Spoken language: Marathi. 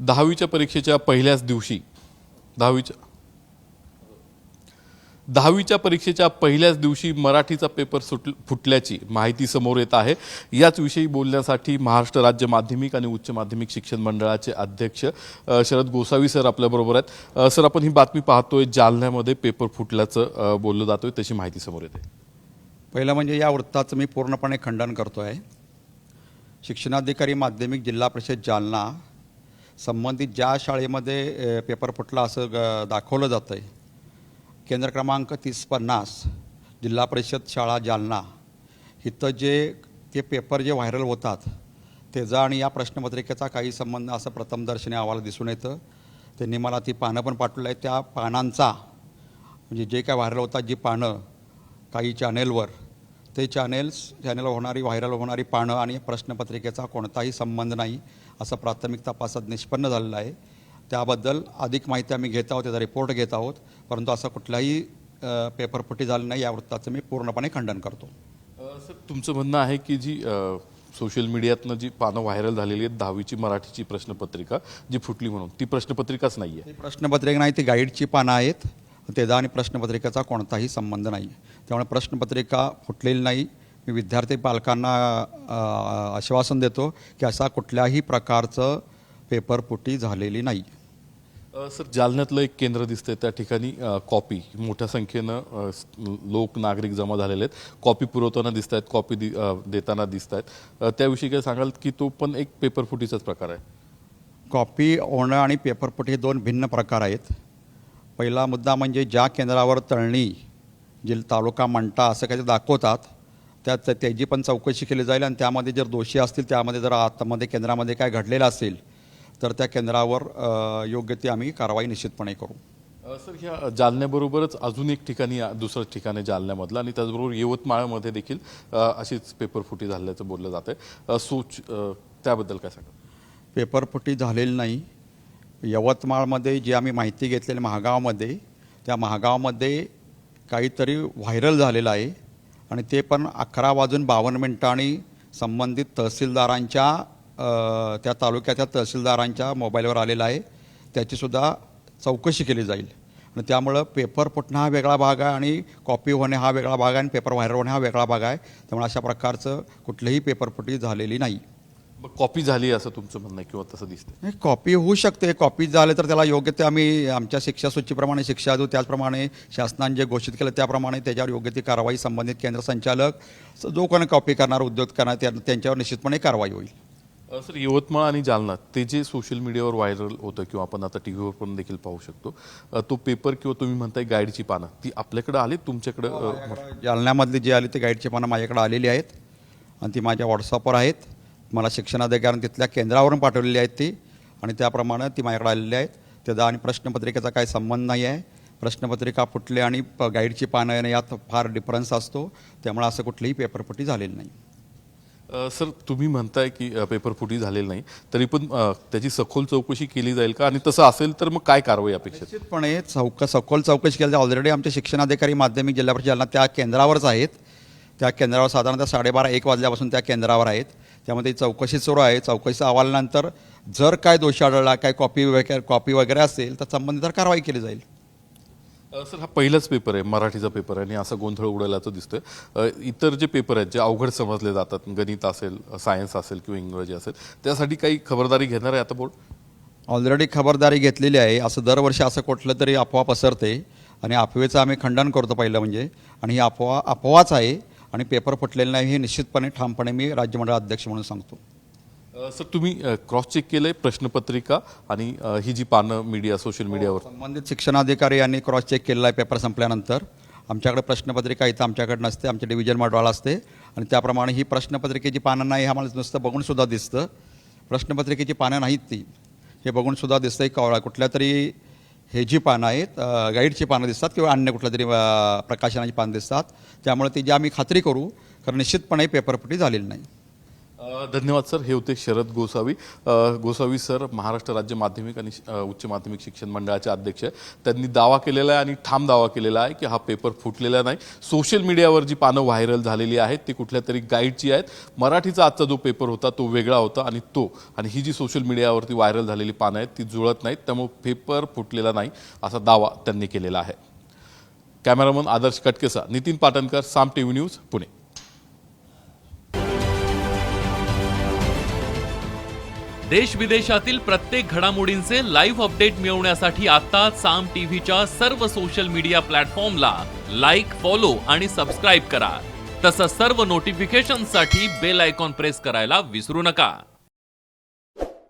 10वीच्या परीक्षेच्या पहिल्याच दिवशी 10वीच्या परीक्षेच्या पहिल्याच दिवशी मराठीचा पेपर फुटल्याची माहिती समोर येत आहे। याच विषयी बोलण्यासाठी महाराष्ट्र राज्य माध्यमिक आणि उच्च माध्यमिक शिक्षण मंडळाचे अध्यक्ष शरद गोसावी सर आपल्याबरोबर आहेत। सर, आपण ही बातमी पाहतोय, जालन्यामध्ये पेपर फुटल्याचं बोललं जातोय, त्याची माहिती समोर येते। पहिलं म्हणजे या वृत्ताचं मी पूर्णपणे खंडन करतोय। शिक्षणाधिकारी माध्यमिक जिल्हा परिषद जालना संबंधित ज्या शाळेमध्ये पेपर फुटला असं दाखवलं जातं आहे, केंद्र क्रमांक 3050 जिल्हा परिषद शाळा जालना, इथं ते पेपर जे व्हायरल होतात त्याचा आणि या प्रश्नपत्रिकेचा काही संबंध असं प्रथमदर्शनी अहवाल दिसून येतं। त्यांनी मला ती पानं पण पाठवली आहे। त्या पानांचा म्हणजे जे काय व्हायरल होतात जी पानं काही चॅनेलवर, ते चॅनेलवर व्हायरल होणारी पानं आणि प्रश्नपत्रिकेचा कोणताही संबंध नाही असं प्राथमिक तपासात निष्पन्न झालेलं आहे। त्याबद्दल अधिक माहिती आम्ही घेत आहोत, त्याचा रिपोर्ट घेत आहोत, परंतु असं कुठलाही पेपरफुटी झाली नाही, या वृत्ताचं मी पूर्णपणे खंडन करतो। सर, तुमचं म्हणणं आहे की जी सोशल मीडियातनं जी पानं व्हायरल झालेली आहेत 10वीची मराठीची प्रश्नपत्रिका जी फुटली म्हणून, ती प्रश्नपत्रिकाच नाही आहे? ती प्रश्नपत्रिका नाही, ती गाईडची पानं आहेत। त्याचा आणि प्रश्नपत्रिकेचा कोणताही संबंध नाही, त्यामुळे प्रश्नपत्रिका फुटलेली नाही। मी विद्यार्थी पालकांना आश्वासन देतो की असा कुठल्याही प्रकारचं पेपरफुटी झालेली नाही। सर, जालन्यातलं एक केंद्र दिसतंय, त्या ठिकाणी कॉपी मोठ्या संख्येनं लोक नागरिक जमा झालेले आहेत, कॉपी पुरवताना दिसत आहेत, कॉपी देताना दिसत आहेत, त्याविषयी काय सांगाल की तो पण एक पेपरफुटीचाच प्रकार आहे? कॉपी होणं आणि पेपरफुटी हे दोन भिन्न प्रकार आहेत। पहिला मुद्दा म्हणजे ज्या केंद्रावर तळणी, जिल्हा तालुका मंटा असं काही दाखवतात, त्याची पण चौकशी केली जाईल आणि त्यामध्ये जर दोषी असतील, त्यामध्ये जर आतमध्ये केंद्रामध्ये काय घडलेलं असेल तर त्या केंद्रावर योग्य ती आम्ही कारवाई निश्चितपणे करू। सर, ह्या जालन्याबरोबरच अजून एक ठिकाणी, दुसरं ठिकाण आहे जालन्यामधलं, आणि त्याचबरोबर यवतमाळमध्ये देखील अशीच पेपरफुटी झाल्याचं बोललं जातं आहे, त्याबद्दल काय सांगा? पेपरफुटी झालेली नाही। यवतमाळमध्ये जी आम्ही माहिती घेतलेली महागावमध्ये, त्या महागावमध्ये काहीतरी व्हायरल झालेलं आहे आणि ते पण 11:52 संबंधित तहसीलदारांच्या त्या तालुक्याच्या तहसीलदारांच्या मोबाईलवर आलेला आहे। त्याचीसुद्धा चौकशी केली जाईल आणि त्यामुळं पेपर फुटणं हा वेगळा भाग आहे आणि कॉपी होणे हा वेगळा भाग आहे आणि पेपर व्हायरल होणे हा वेगळा भाग आहे। त्यामुळे अशा प्रकारचं कुठलीही पेपरफुटी झालेली नाही। मग कॉपी झाली असं तुमचं म्हणणं आहे किंवा तसं दिसतं? नाही, कॉपी होऊ शकते। कॉपी झाले तर त्याला योग्य ते आम्ही आमच्या शिक्षा सूचीप्रमाणे शिक्षा देऊ, त्याचप्रमाणे शासनाने जे घोषित केलं त्याप्रमाणे त्याच्यावर योग्य ती कारवाई संबंधित केंद्र संचालक जो कोणी कॉपी करणार, उद्योग करणार, त्यांच्यावर निश्चितपणे कारवाई होईल। सर, यवतमाळ आणि जालना ते जे सोशल मीडियावर व्हायरल होतं किंवा आपण आता टी व्हीवर पण देखील पाहू शकतो, तो पेपर किंवा तुम्ही म्हणताय गाईडची पानं, ती आपल्याकडे आली तुमच्याकडे? जालन्यामधली जी आली ती गाईडची पानं माझ्याकडे आलेली आहेत आणि ती माझ्या व्हॉट्सअपवर आहेत। मला शिक्षणाधिकाऱ्यांनी तिथल्या केंद्रावरून पाठवलेली आहेत ती, आणि त्याप्रमाणे ती माझ्याकडे आलेली आहेत। त्याचा आणि प्रश्नपत्रिकेचा काही संबंध नाही आहे। प्रश्नपत्रिका फुटली आणि गाईडची पानं येणं यात फार डिफरन्स असतो, त्यामुळे असं कुठलीही पेपरफुटी झालेली नाही। सर, तुम्ही म्हणताय की पेपरफुटी झालेली नाही, तरी पण त्याची सखोल चौकशी केली जाईल का, आणि तसं असेल तर मग काय कारवाई अपेक्षित? निश्चितपणे सखोल चौकशी केली जाईल। ऑलरेडी आमचे शिक्षणाधिकारी माध्यमिक जिल्हा परिषद जालना त्या केंद्रावरच आहेत। त्या केंद्रावर साधारणतः 12:30-1 वाजल्यापासून त्या केंद्रावर आहेत, त्यामध्ये चौकशी सुरू आहे। चौकशीच्या अहवालानंतर जर काय दोष आढळला, काय कॉपी वगैरे असेल तर संबंधित कारवाई केली जाईल। सर, हा पहिलाच पेपर आहे, मराठीचा पेपर आहे, आणि असा गोंधळ उडाल्याचं दिसतोय। इतर जे पेपर आहेत जे अवघड समजले जातात, गणित असेल, सायन्स असेल किंवा इंग्रजी असेल, त्यासाठी काही खबरदारी घेणार आहे आता बोर्ड? ऑलरेडी खबरदारी घेतलेली आहे। असं दरवर्षी असं कुठलं तरी अफवा पसरते आणि अफवेचं आम्ही खंडन करतो पहिलं म्हणजे, आणि ही अफवाच आहे आणि पेपर फुटलेले नाही हे निश्चितपणे ठामपणे मी राज्यमंडळ अध्यक्ष म्हणून सांगतो। सर, तुम्ही क्रॉस चेक केलंय प्रश्नपत्रिका आणि ही जी पानं मीडिया, सोशल मीडियावर? संबंधित शिक्षणाधिकारी यांनी क्रॉस चेक केलेला आहे। पेपर संपल्यानंतर आमच्याकडे प्रश्नपत्रिका इथं आमच्याकडे नसते, आमच्या डिव्हिजन मॉडवाला असते, आणि त्याप्रमाणे ही प्रश्नपत्रिकेची पानं नाही, आम्हाला नुसतं बघूनसुद्धा दिसतं। प्रश्नपत्रिकेची पानं नाहीत ती, हे बघूनसुद्धा दिसतं की कुठल्या तरी हे जी पानं आहेत गाईडची पानं दिसतात किंवा अन्य कुठल्या तरी प्रकाशनाची पानं दिसतात, त्यामुळे ती जी आम्ही खात्री करू, कारण निश्चितपणे पेपरफुटी झालेली नाही। धन्यवाद सर. हे होते शरद गोसावी. गोसावी सर महाराष्ट्र राज्य माध्यमिक आणि उच्च माध्यमिक शिक्षण मंडळाचे अध्यक्ष आहेत. त्यांनी दावा केलेला आहे आणि ठाम दावा केलेला आहे की हा पेपर फुटलेला नाही. सोशल मीडियावर जी पानं व्हायरल झालेली आहेत ती कुठल्या तरी गाईडची आहेत. मराठीचा आजचा जो पेपर होता तो वेगळा होता आणि ही जी सोशल मीडियावरती व्हायरल झालेली पानं आहेत ती जुळत नाहीत. त्यामुळे पेपर फुटलेला नाही असा दावा त्यांनी केलेला आहे. कॅमेरामन आदर्श कटकेसा, नितीन पाटणकर, साम टीव्ही न्यूज, पुणे. देश विदेशातील प्रत्येक घडामोडींचे लाईव्ह अपडेट मिळवण्यासाठी आता साम टीव्हीच्या सर्व सोशल मीडिया प्लॅटफॉर्मला लाईक, फॉलो आणि सबस्क्राईब करा. तसंच सर्व नोटिफिकेशनसाठी बेल आयकॉन प्रेस करायला विसरू नका.